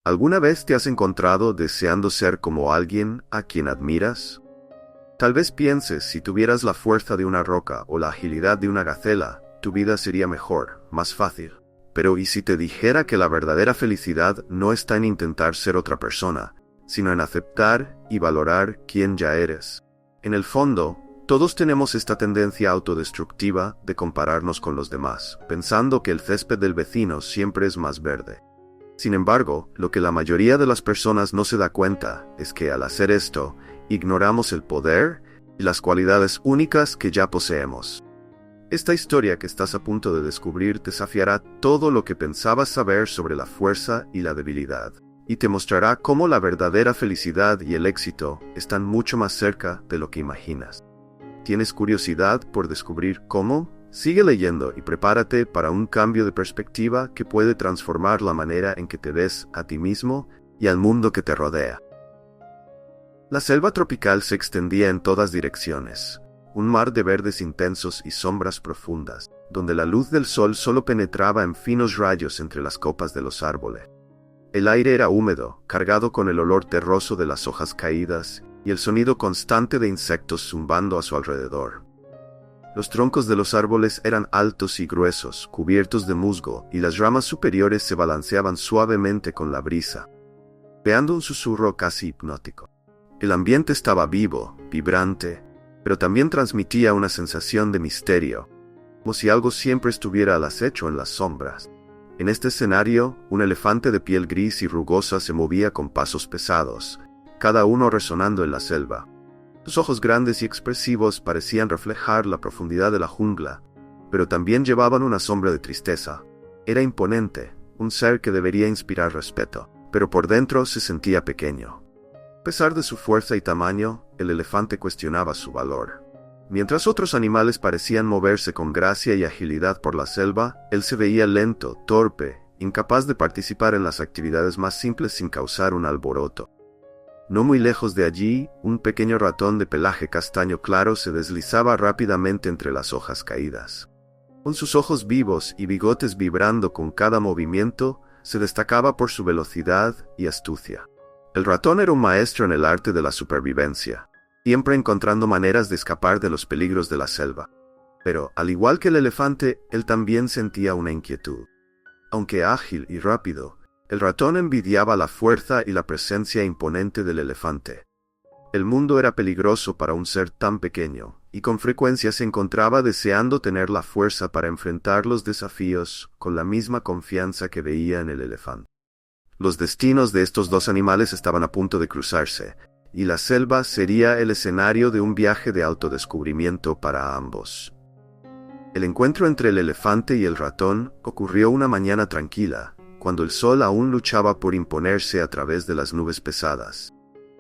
¿Alguna vez te has encontrado deseando ser como alguien a quien admiras? Tal vez pienses, si tuvieras la fuerza de una roca o la agilidad de una gacela, tu vida sería mejor, más fácil. Pero ¿y si te dijera que la verdadera felicidad no está en intentar ser otra persona, sino en aceptar y valorar quién ya eres? En el fondo, todos tenemos esta tendencia autodestructiva de compararnos con los demás, pensando que el césped del vecino siempre es más verde. Sin embargo, lo que la mayoría de las personas no se da cuenta es que al hacer esto, ignoramos el poder y las cualidades únicas que ya poseemos. Esta historia que estás a punto de descubrir desafiará todo lo que pensabas saber sobre la fuerza y la debilidad, y te mostrará cómo la verdadera felicidad y el éxito están mucho más cerca de lo que imaginas. ¿Tienes curiosidad por descubrir cómo? Sigue leyendo y prepárate para un cambio de perspectiva que puede transformar la manera en que te ves a ti mismo y al mundo que te rodea. La selva tropical se extendía en todas direcciones, un mar de verdes intensos y sombras profundas, donde la luz del sol solo penetraba en finos rayos entre las copas de los árboles. El aire era húmedo, cargado con el olor terroso de las hojas caídas y el sonido constante de insectos zumbando a su alrededor. Los troncos de los árboles eran altos y gruesos, cubiertos de musgo, y las ramas superiores se balanceaban suavemente con la brisa, creando un susurro casi hipnótico. El ambiente estaba vivo, vibrante, pero también transmitía una sensación de misterio, como si algo siempre estuviera al acecho en las sombras. En este escenario, un elefante de piel gris y rugosa se movía con pasos pesados, cada uno resonando en la selva. Sus ojos grandes y expresivos parecían reflejar la profundidad de la jungla, pero también llevaban una sombra de tristeza. Era imponente, un ser que debería inspirar respeto, pero por dentro se sentía pequeño. A pesar de su fuerza y tamaño, el elefante cuestionaba su valor. Mientras otros animales parecían moverse con gracia y agilidad por la selva, él se veía lento, torpe, incapaz de participar en las actividades más simples sin causar un alboroto. No muy lejos de allí, un pequeño ratón de pelaje castaño claro se deslizaba rápidamente entre las hojas caídas. Con sus ojos vivos y bigotes vibrando con cada movimiento, se destacaba por su velocidad y astucia. El ratón era un maestro en el arte de la supervivencia, siempre encontrando maneras de escapar de los peligros de la selva. Pero, al igual que el elefante, él también sentía una inquietud. Aunque ágil y rápido, el ratón envidiaba la fuerza y la presencia imponente del elefante. El mundo era peligroso para un ser tan pequeño, y con frecuencia se encontraba deseando tener la fuerza para enfrentar los desafíos con la misma confianza que veía en el elefante. Los destinos de estos dos animales estaban a punto de cruzarse, y la selva sería el escenario de un viaje de autodescubrimiento para ambos. El encuentro entre el elefante y el ratón ocurrió una mañana tranquila, cuando el sol aún luchaba por imponerse a través de las nubes pesadas.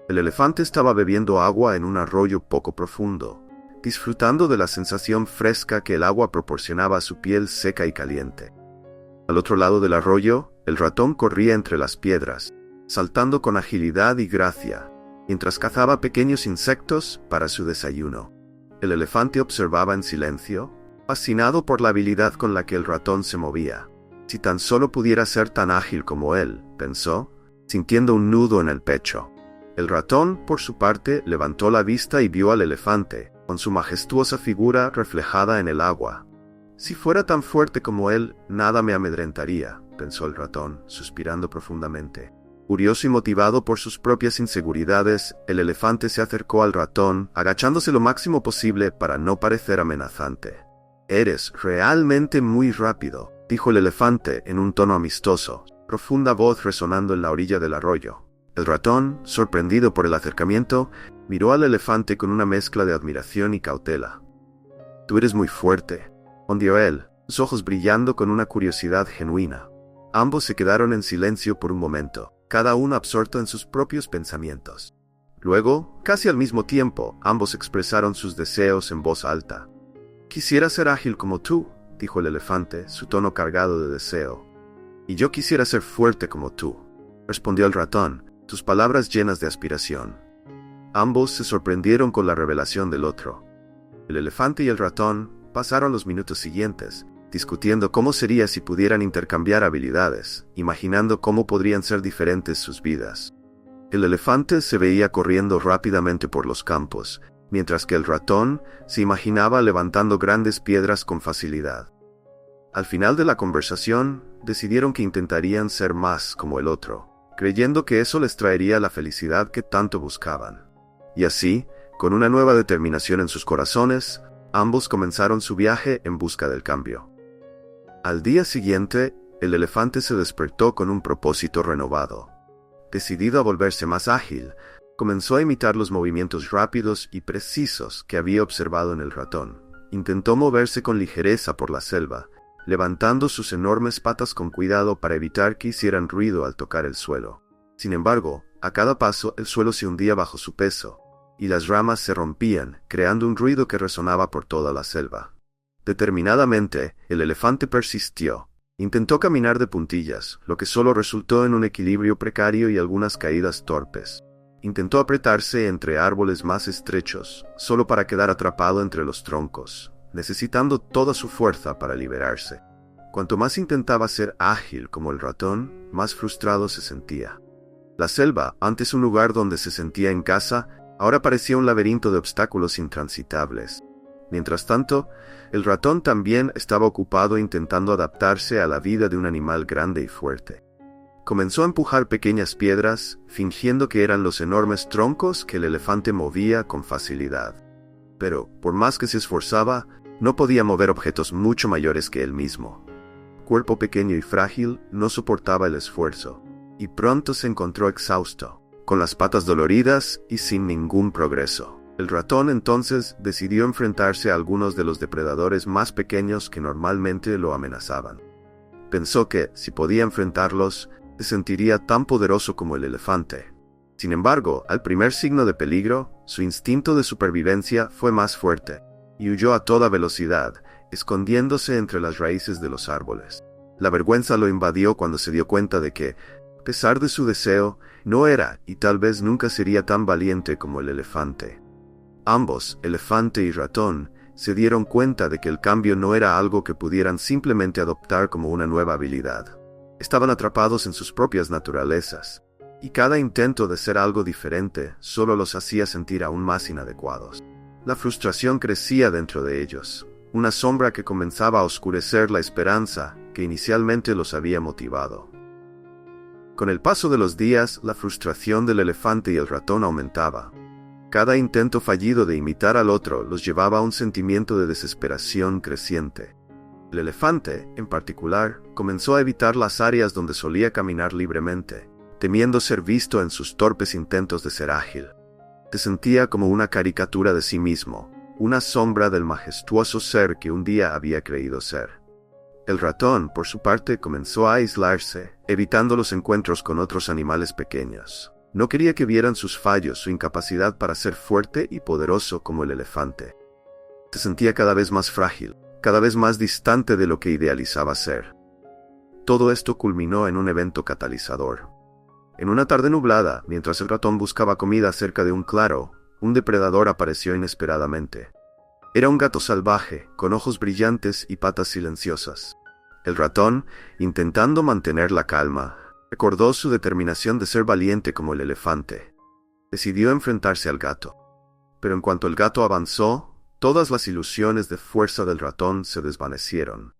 El elefante estaba bebiendo agua en un arroyo poco profundo, disfrutando de la sensación fresca que el agua proporcionaba a su piel seca y caliente. Al otro lado del arroyo, el ratón corría entre las piedras, saltando con agilidad y gracia, mientras cazaba pequeños insectos para su desayuno. El elefante observaba en silencio, fascinado por la habilidad con la que el ratón se movía. Si tan solo pudiera ser tan ágil como él, pensó, sintiendo un nudo en el pecho. El ratón, por su parte, levantó la vista y vio al elefante, con su majestuosa figura reflejada en el agua. Si fuera tan fuerte como él, nada me amedrentaría, pensó el ratón, suspirando profundamente. Curioso y motivado por sus propias inseguridades, el elefante se acercó al ratón, agachándose lo máximo posible para no parecer amenazante. «Eres realmente muy rápido», dijo el elefante en un tono amistoso, profunda voz resonando en la orilla del arroyo. El ratón, sorprendido por el acercamiento, miró al elefante con una mezcla de admiración y cautela. «Tú eres muy fuerte», respondió él, sus ojos brillando con una curiosidad genuina. Ambos se quedaron en silencio por un momento, cada uno absorto en sus propios pensamientos. Luego, casi al mismo tiempo, ambos expresaron sus deseos en voz alta. «Quisiera ser ágil como tú», dijo el elefante, su tono cargado de deseo. «Y yo quisiera ser fuerte como tú», respondió el ratón, sus palabras llenas de aspiración. Ambos se sorprendieron con la revelación del otro. El elefante y el ratón pasaron los minutos siguientes, discutiendo cómo sería si pudieran intercambiar habilidades, imaginando cómo podrían ser diferentes sus vidas. El elefante se veía corriendo rápidamente por los campos, mientras que el ratón se imaginaba levantando grandes piedras con facilidad. Al final de la conversación, decidieron que intentarían ser más como el otro, creyendo que eso les traería la felicidad que tanto buscaban. Y así, con una nueva determinación en sus corazones, ambos comenzaron su viaje en busca del cambio. Al día siguiente, el elefante se despertó con un propósito renovado. Decidido a volverse más ágil, comenzó a imitar los movimientos rápidos y precisos que había observado en el ratón. Intentó moverse con ligereza por la selva, levantando sus enormes patas con cuidado para evitar que hicieran ruido al tocar el suelo. Sin embargo, a cada paso el suelo se hundía bajo su peso, y las ramas se rompían, creando un ruido que resonaba por toda la selva. Determinadamente, el elefante persistió. Intentó caminar de puntillas, lo que solo resultó en un equilibrio precario y algunas caídas torpes. Intentó apretarse entre árboles más estrechos, solo para quedar atrapado entre los troncos, necesitando toda su fuerza para liberarse. Cuanto más intentaba ser ágil como el ratón, más frustrado se sentía. La selva, antes un lugar donde se sentía en casa, ahora parecía un laberinto de obstáculos intransitables. Mientras tanto, el ratón también estaba ocupado intentando adaptarse a la vida de un animal grande y fuerte. Comenzó a empujar pequeñas piedras, fingiendo que eran los enormes troncos que el elefante movía con facilidad. Pero, por más que se esforzaba, no podía mover objetos mucho mayores que él mismo. Cuerpo pequeño y frágil, no soportaba el esfuerzo, y pronto se encontró exhausto, con las patas doloridas y sin ningún progreso. El ratón entonces decidió enfrentarse a algunos de los depredadores más pequeños que normalmente lo amenazaban. Pensó que, si podía enfrentarlos, se sentiría tan poderoso como el elefante. Sin embargo, al primer signo de peligro, su instinto de supervivencia fue más fuerte, y huyó a toda velocidad, escondiéndose entre las raíces de los árboles. La vergüenza lo invadió cuando se dio cuenta de que, a pesar de su deseo, no era y tal vez nunca sería tan valiente como el elefante. Ambos, elefante y ratón, se dieron cuenta de que el cambio no era algo que pudieran simplemente adoptar como una nueva habilidad. Estaban atrapados en sus propias naturalezas, y cada intento de ser algo diferente solo los hacía sentir aún más inadecuados. La frustración crecía dentro de ellos, una sombra que comenzaba a oscurecer la esperanza que inicialmente los había motivado. Con el paso de los días, la frustración del elefante y el ratón aumentaba. Cada intento fallido de imitar al otro los llevaba a un sentimiento de desesperación creciente. El elefante, en particular, comenzó a evitar las áreas donde solía caminar libremente, temiendo ser visto en sus torpes intentos de ser ágil. Se sentía como una caricatura de sí mismo, una sombra del majestuoso ser que un día había creído ser. El ratón, por su parte, comenzó a aislarse, evitando los encuentros con otros animales pequeños. No quería que vieran sus fallos, su incapacidad para ser fuerte y poderoso como el elefante. Se sentía cada vez más frágil, cada vez más distante de lo que idealizaba ser. Todo esto culminó en un evento catalizador. En una tarde nublada, mientras el ratón buscaba comida cerca de un claro, un depredador apareció inesperadamente. Era un gato salvaje, con ojos brillantes y patas silenciosas. El ratón, intentando mantener la calma, recordó su determinación de ser valiente como el elefante. Decidió enfrentarse al gato. Pero en cuanto el gato avanzó, todas las ilusiones de fuerza del ratón se desvanecieron.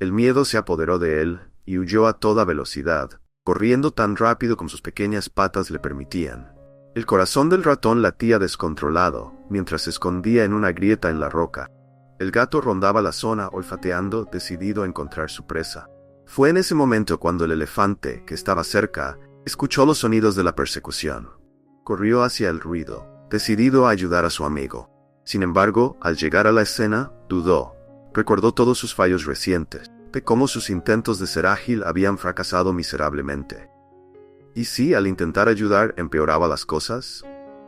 El miedo se apoderó de él y huyó a toda velocidad, corriendo tan rápido como sus pequeñas patas le permitían. El corazón del ratón latía descontrolado, mientras se escondía en una grieta en la roca. El gato rondaba la zona olfateando, decidido a encontrar su presa. Fue en ese momento cuando el elefante, que estaba cerca, escuchó los sonidos de la persecución. Corrió hacia el ruido, decidido a ayudar a su amigo. Sin embargo, al llegar a la escena, dudó. Recordó todos sus fallos recientes, de cómo sus intentos de ser ágil habían fracasado miserablemente. ¿Y si, al intentar ayudar, empeoraba las cosas?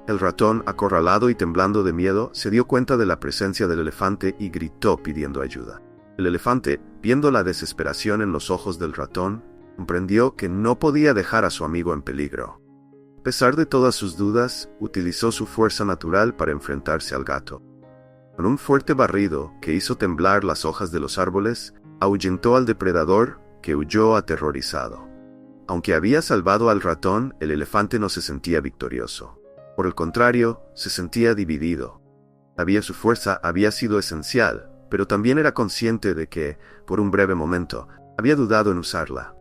El ratón, acorralado y temblando de miedo, se dio cuenta de la presencia del elefante y gritó pidiendo ayuda. El elefante, viendo la desesperación en los ojos del ratón, comprendió que no podía dejar a su amigo en peligro. A pesar de todas sus dudas, utilizó su fuerza natural para enfrentarse al gato. Con un fuerte barrido que hizo temblar las hojas de los árboles, ahuyentó al depredador, que huyó aterrorizado. Aunque había salvado al ratón, el elefante no se sentía victorioso. Por el contrario, se sentía dividido. Su fuerza había sido esencial, pero también era consciente de que, por un breve momento, había dudado en usarla.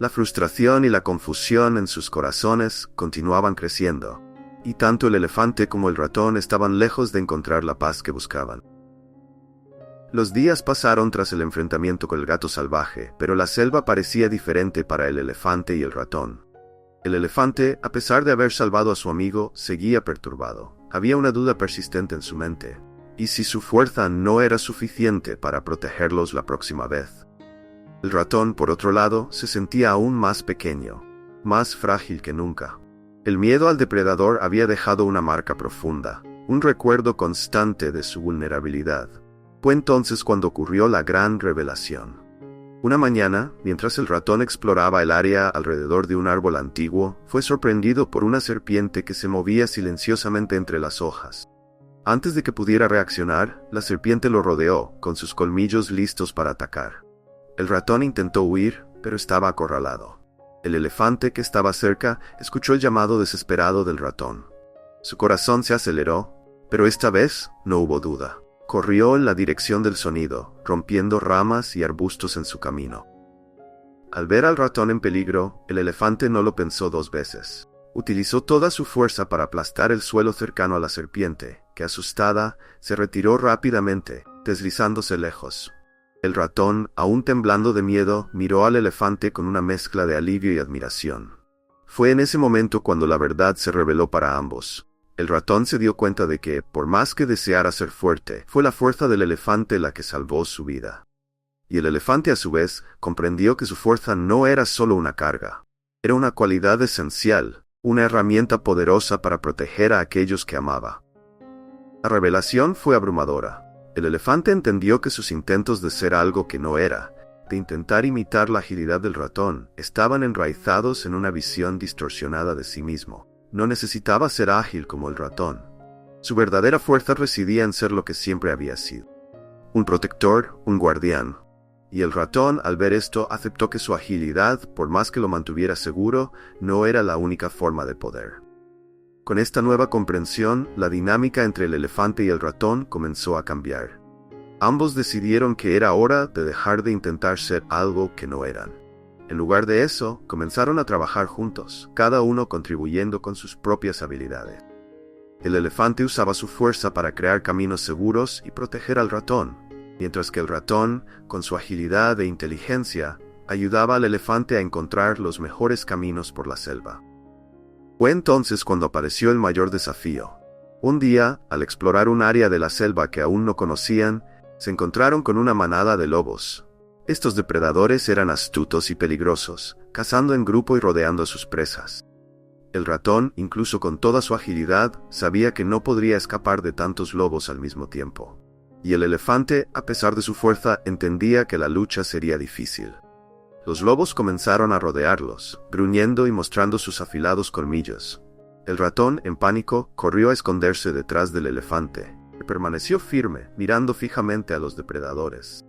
La frustración y la confusión en sus corazones continuaban creciendo, y tanto el elefante como el ratón estaban lejos de encontrar la paz que buscaban. Los días pasaron tras el enfrentamiento con el gato salvaje, pero la selva parecía diferente para el elefante y el ratón. El elefante, a pesar de haber salvado a su amigo, seguía perturbado. Había una duda persistente en su mente. ¿Y si su fuerza no era suficiente para protegerlos la próxima vez? El ratón, por otro lado, se sentía aún más pequeño, más frágil que nunca. El miedo al depredador había dejado una marca profunda, un recuerdo constante de su vulnerabilidad. Fue entonces cuando ocurrió la gran revelación. Una mañana, mientras el ratón exploraba el área alrededor de un árbol antiguo, fue sorprendido por una serpiente que se movía silenciosamente entre las hojas. Antes de que pudiera reaccionar, la serpiente lo rodeó, con sus colmillos listos para atacar. El ratón intentó huir, pero estaba acorralado. El elefante, que estaba cerca, escuchó el llamado desesperado del ratón. Su corazón se aceleró, pero esta vez no hubo duda. Corrió en la dirección del sonido, rompiendo ramas y arbustos en su camino. Al ver al ratón en peligro, el elefante no lo pensó dos veces. Utilizó toda su fuerza para aplastar el suelo cercano a la serpiente, que asustada, se retiró rápidamente, deslizándose lejos. El ratón, aún temblando de miedo, miró al elefante con una mezcla de alivio y admiración. Fue en ese momento cuando la verdad se reveló para ambos. El ratón se dio cuenta de que, por más que deseara ser fuerte, fue la fuerza del elefante la que salvó su vida. Y el elefante a su vez comprendió que su fuerza no era solo una carga. Era una cualidad esencial, una herramienta poderosa para proteger a aquellos que amaba. La revelación fue abrumadora. El elefante entendió que sus intentos de ser algo que no era, de intentar imitar la agilidad del ratón, estaban enraizados en una visión distorsionada de sí mismo. No necesitaba ser ágil como el ratón. Su verdadera fuerza residía en ser lo que siempre había sido: un protector, un guardián. Y el ratón, al ver esto, aceptó que su agilidad, por más que lo mantuviera seguro, no era la única forma de poder. Con esta nueva comprensión, la dinámica entre el elefante y el ratón comenzó a cambiar. Ambos decidieron que era hora de dejar de intentar ser algo que no eran. En lugar de eso, comenzaron a trabajar juntos, cada uno contribuyendo con sus propias habilidades. El elefante usaba su fuerza para crear caminos seguros y proteger al ratón, mientras que el ratón, con su agilidad e inteligencia, ayudaba al elefante a encontrar los mejores caminos por la selva. Fue entonces cuando apareció el mayor desafío. Un día, al explorar un área de la selva que aún no conocían, se encontraron con una manada de lobos. Estos depredadores eran astutos y peligrosos, cazando en grupo y rodeando a sus presas. El ratón, incluso con toda su agilidad, sabía que no podría escapar de tantos lobos al mismo tiempo. Y el elefante, a pesar de su fuerza, entendía que la lucha sería difícil. Los lobos comenzaron a rodearlos, gruñendo y mostrando sus afilados colmillos. El ratón, en pánico, corrió a esconderse detrás del elefante, que permaneció firme, mirando fijamente a los depredadores.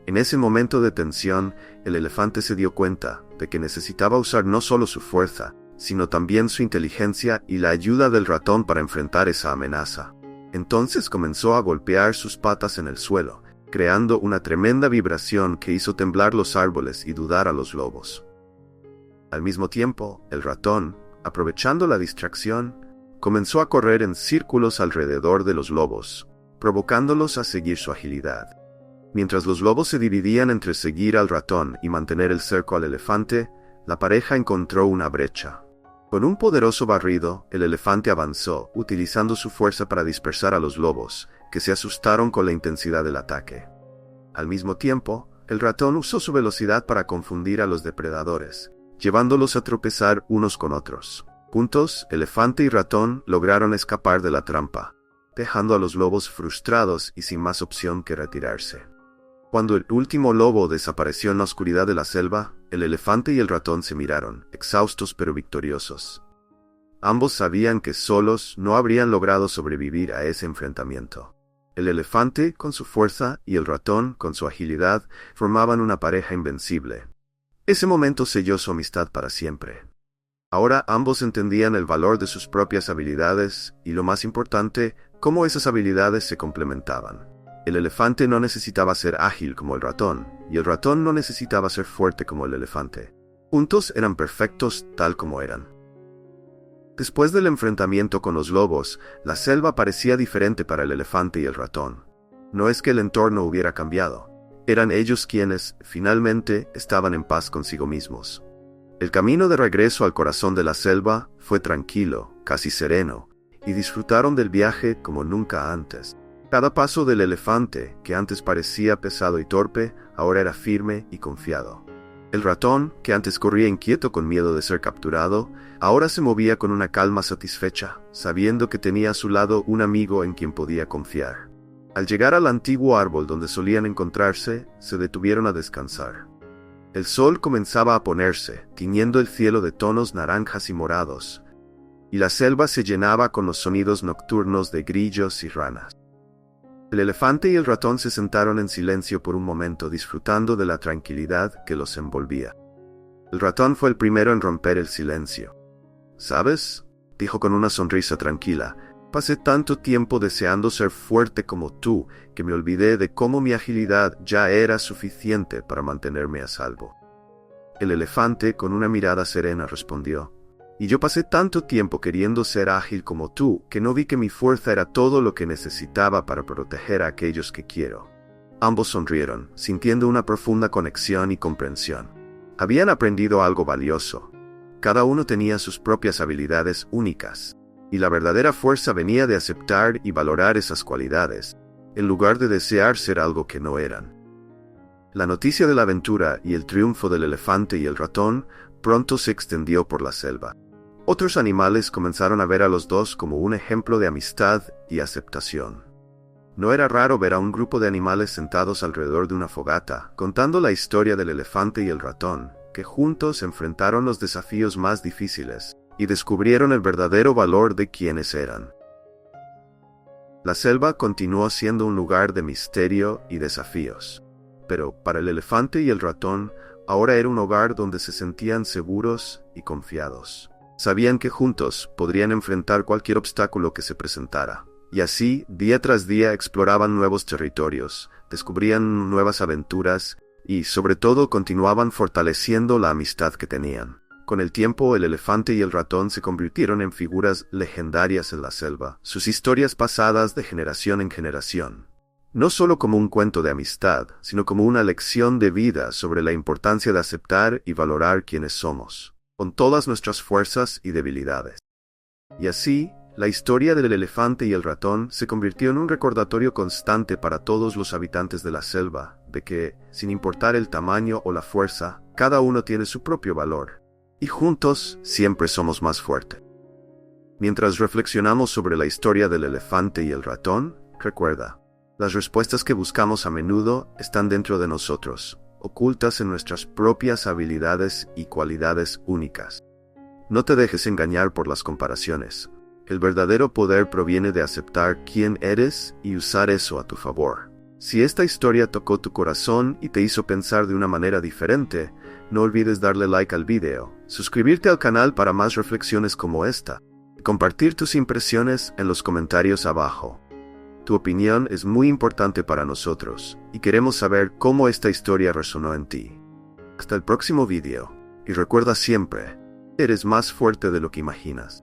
En ese momento de tensión, el elefante se dio cuenta de que necesitaba usar no solo su fuerza, sino también su inteligencia y la ayuda del ratón para enfrentar esa amenaza. Entonces comenzó a golpear sus patas en el suelo, creando una tremenda vibración que hizo temblar los árboles y dudar a los lobos. Al mismo tiempo, el ratón, aprovechando la distracción, comenzó a correr en círculos alrededor de los lobos, provocándolos a seguir su agilidad. Mientras los lobos se dividían entre seguir al ratón y mantener el cerco al elefante, la pareja encontró una brecha. Con un poderoso barrido, el elefante avanzó, utilizando su fuerza para dispersar a los lobos, que se asustaron con la intensidad del ataque. Al mismo tiempo, el ratón usó su velocidad para confundir a los depredadores, llevándolos a tropezar unos con otros. Juntos, elefante y ratón lograron escapar de la trampa, dejando a los lobos frustrados y sin más opción que retirarse. Cuando el último lobo desapareció en la oscuridad de la selva, el elefante y el ratón se miraron, exhaustos pero victoriosos. Ambos sabían que solos no habrían logrado sobrevivir a ese enfrentamiento. El elefante, con su fuerza, y el ratón, con su agilidad, formaban una pareja invencible. Ese momento selló su amistad para siempre. Ahora ambos entendían el valor de sus propias habilidades y, lo más importante, cómo esas habilidades se complementaban. El elefante no necesitaba ser ágil como el ratón, y el ratón no necesitaba ser fuerte como el elefante. Juntos eran perfectos tal como eran. Después del enfrentamiento con los lobos, la selva parecía diferente para el elefante y el ratón. No es que el entorno hubiera cambiado. Eran ellos quienes, finalmente, estaban en paz consigo mismos. El camino de regreso al corazón de la selva fue tranquilo, casi sereno, y disfrutaron del viaje como nunca antes. Cada paso del elefante, que antes parecía pesado y torpe, ahora era firme y confiado. El ratón, que antes corría inquieto con miedo de ser capturado, ahora se movía con una calma satisfecha, sabiendo que tenía a su lado un amigo en quien podía confiar. Al llegar al antiguo árbol donde solían encontrarse, se detuvieron a descansar. El sol comenzaba a ponerse, tiñendo el cielo de tonos naranjas y morados, y la selva se llenaba con los sonidos nocturnos de grillos y ranas. El elefante y el ratón se sentaron en silencio por un momento, disfrutando de la tranquilidad que los envolvía. El ratón fue el primero en romper el silencio. «¿Sabes?», dijo con una sonrisa tranquila, «pasé tanto tiempo deseando ser fuerte como tú, que me olvidé de cómo mi agilidad ya era suficiente para mantenerme a salvo». El elefante, con una mirada serena, respondió, «Y yo pasé tanto tiempo queriendo ser ágil como tú, que no vi que mi fuerza era todo lo que necesitaba para proteger a aquellos que quiero». Ambos sonrieron, sintiendo una profunda conexión y comprensión. Habían aprendido algo valioso. Cada uno tenía sus propias habilidades únicas, y la verdadera fuerza venía de aceptar y valorar esas cualidades, en lugar de desear ser algo que no eran. La noticia de la aventura y el triunfo del elefante y el ratón pronto se extendió por la selva. Otros animales comenzaron a ver a los dos como un ejemplo de amistad y aceptación. No era raro ver a un grupo de animales sentados alrededor de una fogata, contando la historia del elefante y el ratón, que juntos enfrentaron los desafíos más difíciles y descubrieron el verdadero valor de quienes eran. La selva continuó siendo un lugar de misterio y desafíos, pero para el elefante y el ratón, ahora era un hogar donde se sentían seguros y confiados. Sabían que juntos podrían enfrentar cualquier obstáculo que se presentara, y así, día tras día, exploraban nuevos territorios, descubrían nuevas aventuras y, sobre todo, continuaban fortaleciendo la amistad que tenían. Con el tiempo, el elefante y el ratón se convirtieron en figuras legendarias en la selva, sus historias pasadas de generación en generación. No solo como un cuento de amistad, sino como una lección de vida sobre la importancia de aceptar y valorar quienes somos, con todas nuestras fuerzas y debilidades. Y así, la historia del elefante y el ratón se convirtió en un recordatorio constante para todos los habitantes de la selva, de que, sin importar el tamaño o la fuerza, cada uno tiene su propio valor, y juntos siempre somos más fuertes. Mientras reflexionamos sobre la historia del elefante y el ratón, recuerda, las respuestas que buscamos a menudo están dentro de nosotros, ocultas en nuestras propias habilidades y cualidades únicas. No te dejes engañar por las comparaciones. El verdadero poder proviene de aceptar quién eres y usar eso a tu favor. Si esta historia tocó tu corazón y te hizo pensar de una manera diferente, no olvides darle like al video, suscribirte al canal para más reflexiones como esta, y compartir tus impresiones en los comentarios abajo. Tu opinión es muy importante para nosotros, y queremos saber cómo esta historia resonó en ti. Hasta el próximo video, y recuerda siempre, eres más fuerte de lo que imaginas.